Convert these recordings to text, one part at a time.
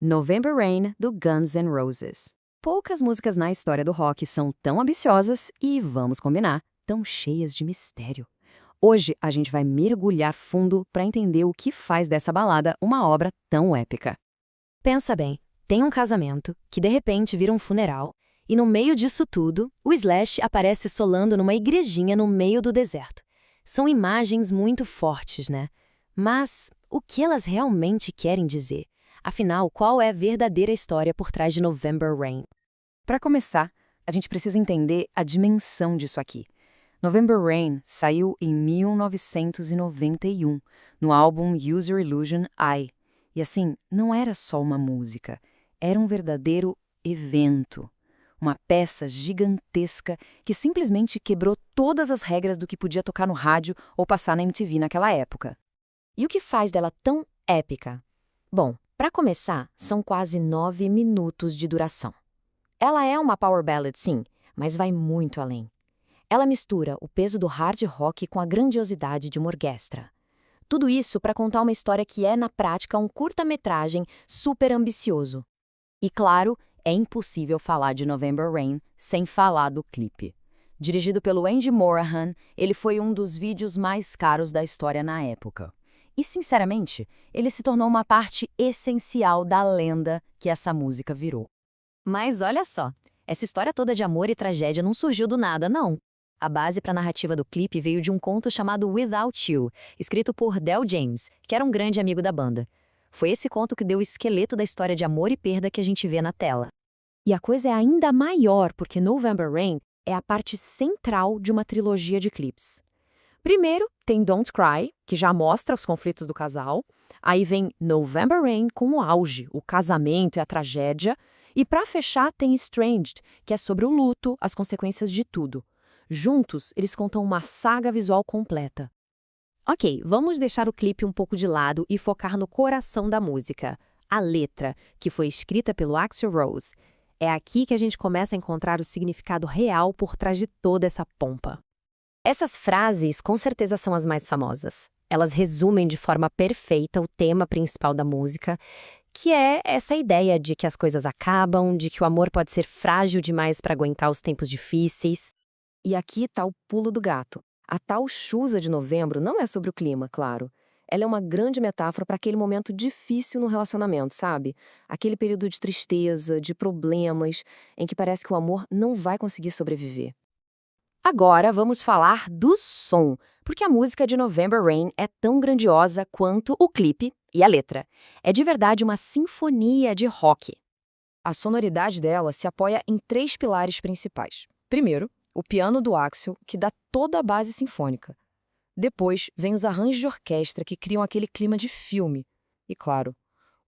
November Rain, do Guns N' Roses. Poucas músicas na história do rock são tão ambiciosas e, vamos combinar, tão cheias de mistério. Hoje a gente vai mergulhar fundo para entender o que faz dessa balada uma obra tão épica. Pensa bem, tem um casamento que de repente vira um funeral, e no meio disso tudo, o Slash aparece solando numa igrejinha no meio do deserto. São imagens muito fortes, né? Mas o que elas realmente querem dizer? Afinal, qual é a verdadeira história por trás de November Rain? Para começar, a gente precisa entender a dimensão disso aqui. November Rain saiu em 1991, no álbum Use Your Illusion I. E assim, não era só uma música, era um verdadeiro evento. Uma peça gigantesca que simplesmente quebrou todas as regras do que podia tocar no rádio ou passar na MTV naquela época. E o que faz dela tão épica? Bom, para começar, são quase 9 minutos de duração. Ela é uma power ballad, sim, mas vai muito além. Ela mistura o peso do hard rock com a grandiosidade de uma orquestra. Tudo isso para contar uma história que é, na prática, um curta-metragem super ambicioso. E claro, é impossível falar de November Rain sem falar do clipe. Dirigido pelo Andy Morahan, ele foi um dos vídeos mais caros da história na época. E, sinceramente, ele se tornou uma parte essencial da lenda que essa música virou. Mas olha só, essa história toda de amor e tragédia não surgiu do nada, não. A base para a narrativa do clipe veio de um conto chamado Without You, escrito por Del James, que era um grande amigo da banda. Foi esse conto que deu o esqueleto da história de amor e perda que a gente vê na tela. E a coisa é ainda maior porque November Rain é a parte central de uma trilogia de clipes. Primeiro, tem Don't Cry, que já mostra os conflitos do casal. Aí vem November Rain com o auge, o casamento e a tragédia. E para fechar, tem Estranged, que é sobre o luto, as consequências de tudo. Juntos, eles contam uma saga visual completa. Ok, vamos deixar o clipe um pouco de lado e focar no coração da música, a letra, que foi escrita pelo Axl Rose. É aqui que a gente começa a encontrar o significado real por trás de toda essa pompa. Essas frases com certeza são as mais famosas. Elas resumem de forma perfeita o tema principal da música, que é essa ideia de que as coisas acabam, de que o amor pode ser frágil demais para aguentar os tempos difíceis. E aqui está o pulo do gato. A tal chusa de novembro não é sobre o clima, claro. Ela é uma grande metáfora para aquele momento difícil no relacionamento, sabe? Aquele período de tristeza, de problemas, em que parece que o amor não vai conseguir sobreviver. Agora vamos falar do som, porque a música de November Rain é tão grandiosa quanto o clipe e a letra. É de verdade uma sinfonia de rock. A sonoridade dela se apoia em 3 pilares principais. Primeiro, o piano do Axl, que dá toda a base sinfônica. Depois, vem os arranjos de orquestra que criam aquele clima de filme. E, claro,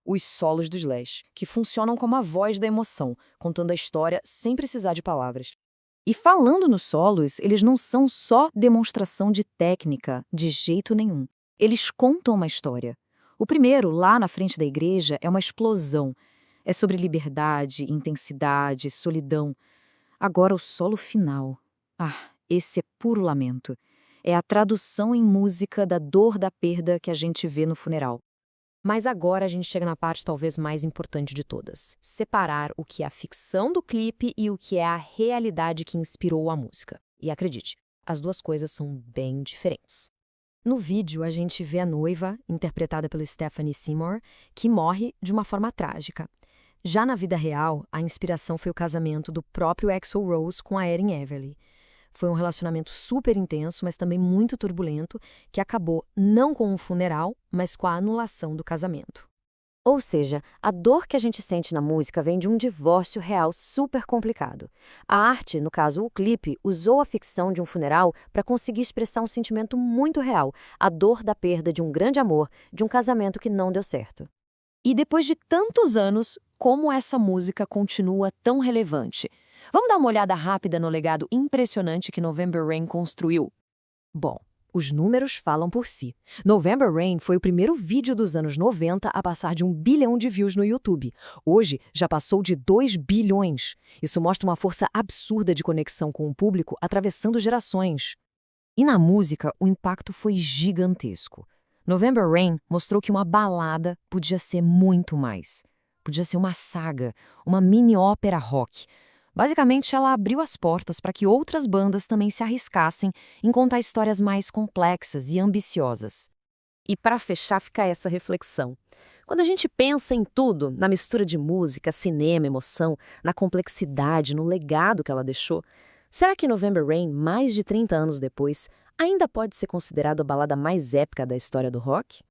os solos do Slash, que funcionam como a voz da emoção, contando a história sem precisar de palavras. E falando nos solos, eles não são só demonstração de técnica, de jeito nenhum. Eles contam uma história. O primeiro, lá na frente da igreja, é uma explosão. É sobre liberdade, intensidade, solidão. Agora o solo final. Ah, esse é puro lamento. É a tradução em música da dor da perda que a gente vê no funeral. Mas agora a gente chega na parte talvez mais importante de todas. Separar o que é a ficção do clipe e o que é a realidade que inspirou a música. E acredite, as duas coisas são bem diferentes. No vídeo, a gente vê a noiva, interpretada pela Stephanie Seymour, que morre de uma forma trágica. Já na vida real, a inspiração foi o casamento do próprio Axl Rose com a Erin Everly. Foi um relacionamento super intenso, mas também muito turbulento, que acabou não com um funeral, mas com a anulação do casamento. Ou seja, a dor que a gente sente na música vem de um divórcio real super complicado. A arte, no caso o clipe, usou a ficção de um funeral para conseguir expressar um sentimento muito real, a dor da perda de um grande amor, de um casamento que não deu certo. E depois de tantos anos, como essa música continua tão relevante? Vamos dar uma olhada rápida no legado impressionante que November Rain construiu? Bom, os números falam por si. November Rain foi o primeiro vídeo dos anos 90 a passar de 1 bilhão de views no YouTube. Hoje, já passou de 2 bilhões. Isso mostra uma força absurda de conexão com o público atravessando gerações. E na música, o impacto foi gigantesco. November Rain mostrou que uma balada podia ser muito mais. Podia ser uma saga, uma mini-ópera rock. Basicamente, ela abriu as portas para que outras bandas também se arriscassem em contar histórias mais complexas e ambiciosas. E para fechar, fica essa reflexão. Quando a gente pensa em tudo, na mistura de música, cinema, emoção, na complexidade, no legado que ela deixou, será que November Rain, mais de 30 anos depois, ainda pode ser considerado a balada mais épica da história do rock?